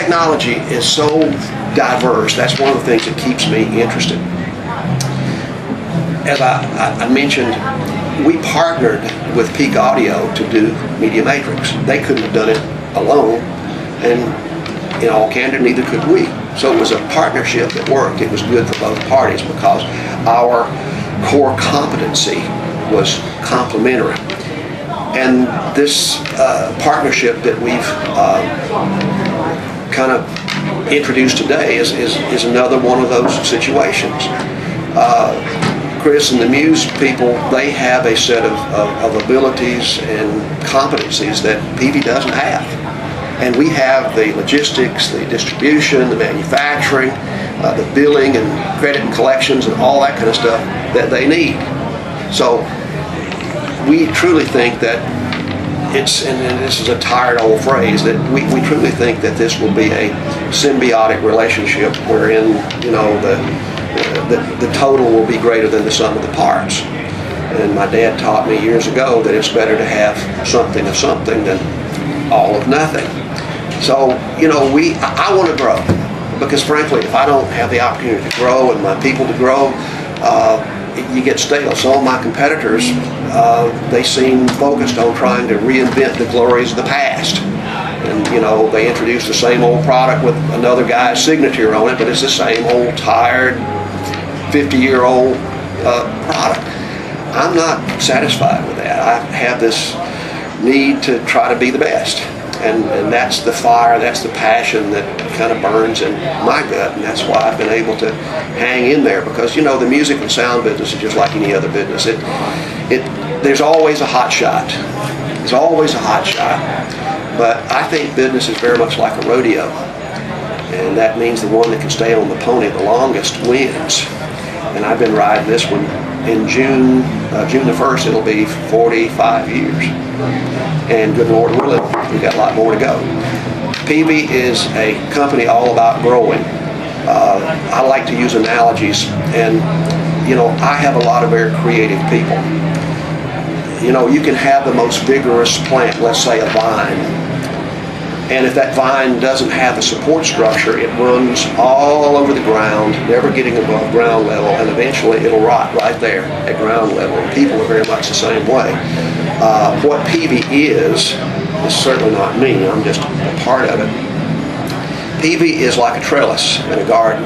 technology is so diverse. That's one of the things that keeps me interested. As I mentioned, we partnered with Peak Audio to do Media Matrix. They couldn't have done it alone, and in all candor, neither could we. So it was a partnership that worked. It was good for both parties because our core competency was complementary. And this partnership that we've kind of introduced today is another one of those situations. Chris and the Muse people, they have a set of abilities and competencies that Peavey doesn't have. And we have the logistics, the distribution, the manufacturing, the billing and credit and collections and all that kind of stuff that they need. So we truly think that and this is a tired old phrase, that we truly think that this will be a symbiotic relationship wherein, you know, the total will be greater than the sum of the parts. And my dad taught me years ago that it's better to have something of something than all of nothing. So, you know, I want to grow, because frankly, if I don't have the opportunity to grow and my people to grow, you get stale. Some of my competitors, they seem focused on trying to reinvent the glories of the past. And, you know, they introduce the same old product with another guy's signature on it, but it's the same old tired 50-year-old product. I'm not satisfied with that. I have this need to try to be the best. And that's the fire, that's the passion that kind of burns in my gut, and that's why I've been able to hang in there, because, you know, the music and sound business is just like any other business. There's always a hot shot. There's always a hot shot. But I think business is very much like a rodeo, and that means the one that can stay on the pony the longest wins. And I've been riding this one. In June the 1st, it'll be 45 years. And good Lord willing, we've got a lot more to go. Peavey is a company all about growing. I like to use analogies, and, you know, I have a lot of very creative people. You know, you can have the most vigorous plant, let's say a vine, and if that vine doesn't have a support structure, it runs all over the ground, never getting above ground level, and eventually it'll rot right there at ground level. And people are very much the same way. What Peavey is certainly not me. I'm just a part of it. Peavey is like a trellis in a garden.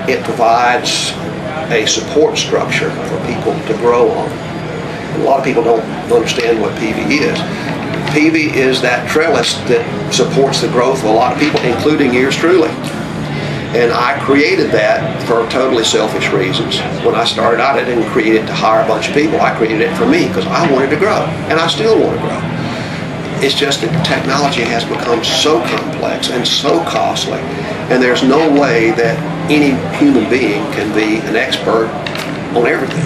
It provides a support structure for people to grow on. A lot of people don't understand what Peavey is. Peavey is that trellis that supports the growth of a lot of people, including yours truly. And I created that for totally selfish reasons. When I started out, I didn't create it to hire a bunch of people. I created it for me because I wanted to grow, and I still want to grow. It's just that technology has become so complex and so costly, and there's no way that any human being can be an expert on everything.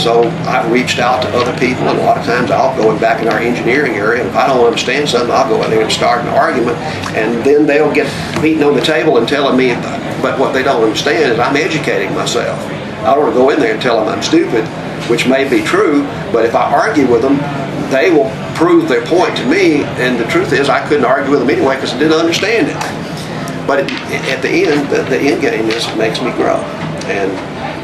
So I've reached out to other people, and a lot of times I'll go back in our engineering area, and if I don't understand something, I'll go in there and start an argument, and then they'll get beaten on the table and telling me, but what they don't understand is I'm educating myself. I don't want to go in there and tell them I'm stupid, which may be true, but if I argue with them, they will prove their point to me, and the truth is I couldn't argue with them anyway because I didn't understand it. But at the end, the end game is it makes me grow. And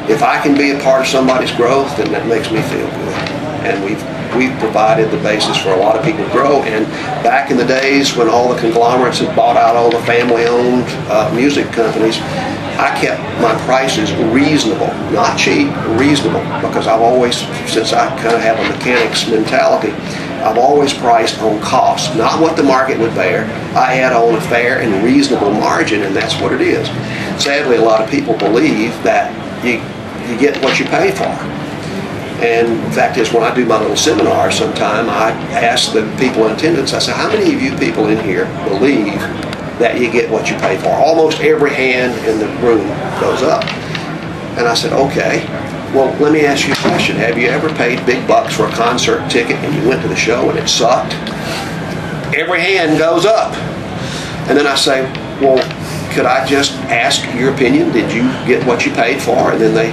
if I can be a part of somebody's growth, then that makes me feel good. And we've provided the basis for a lot of people to grow. And back in the days when all the conglomerates had bought out all the family-owned music companies, I kept my prices reasonable, not cheap, reasonable, because I've always, since I kind of have a mechanics mentality, I've always priced on cost, not what the market would bear. I add on a fair and reasonable margin, and that's what it is. Sadly, a lot of people believe that you get what you pay for. And the fact is, when I do my little seminar sometime, I ask the people in attendance, I say, how many of you people in here believe that you get what you pay for? Almost every hand in the room goes up. And I said, okay, well, let me ask you a question. Have you ever paid big bucks for a concert ticket and you went to the show and it sucked? Every hand goes up. And then I say, well, could I just ask your opinion? Did you get what you paid for? And then they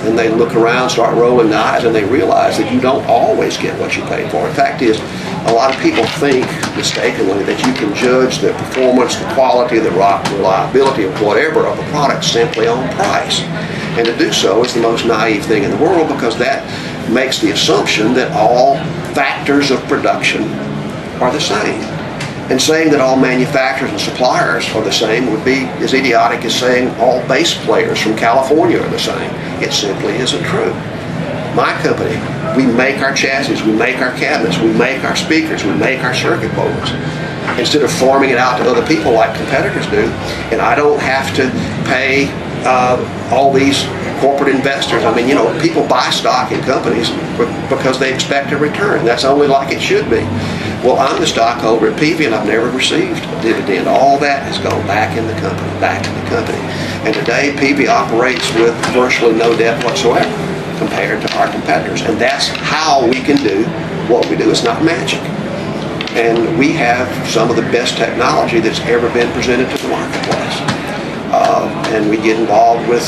and they look around, start rolling the eyes, and they realize that you don't always get what you pay for. The fact is, a lot of people think mistakenly that you can judge the performance, the quality, the reliability of whatever of a product simply on price. And to do so is the most naive thing in the world, because that makes the assumption that all factors of production are the same. And saying that all manufacturers and suppliers are the same would be as idiotic as saying all bass players from California are the same. It simply isn't true. My company, we make our chassis, we make our cabinets, we make our speakers, we make our circuit boards. Instead of farming it out to other people like competitors do, and I don't have to pay all these corporate investors. I mean, you know, people buy stock in companies because they expect a return. That's only like it should be. Well, I'm the stockholder at Peavey, and I've never received a dividend. All that has gone back in the company, back to the company. And today, Peavey operates with virtually no debt whatsoever compared to our competitors. And that's how we can do what we do. It's not magic. And we have some of the best technology that's ever been presented to the marketplace. And we get involved with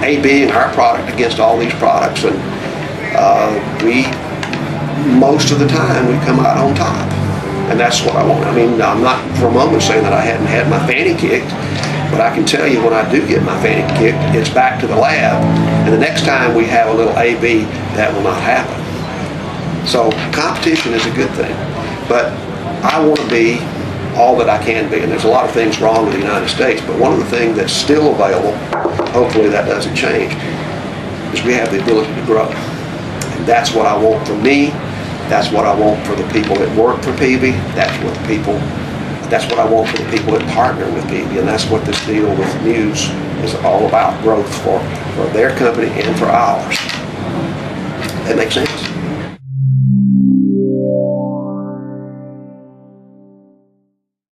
A/Bing our product against all these products, and most of the time we come out on top, and that's what I want. I mean, I'm not for a moment saying that I hadn't had my fanny kicked, but I can tell you when I do get my fanny kicked, it's back to the lab, and the next time we have a little A/B, that will not happen. So competition is a good thing, but I want to be all that I can be, and there's a lot of things wrong with the United States, but one of the things that's still available, hopefully that doesn't change, is we have the ability to grow. And that's what I want for me. That's what I want for the people that work for Peavey. That's what I want for the people that partner with Peavey, and that's what this deal with Muse is all about, growth for their company and for ours. That makes sense?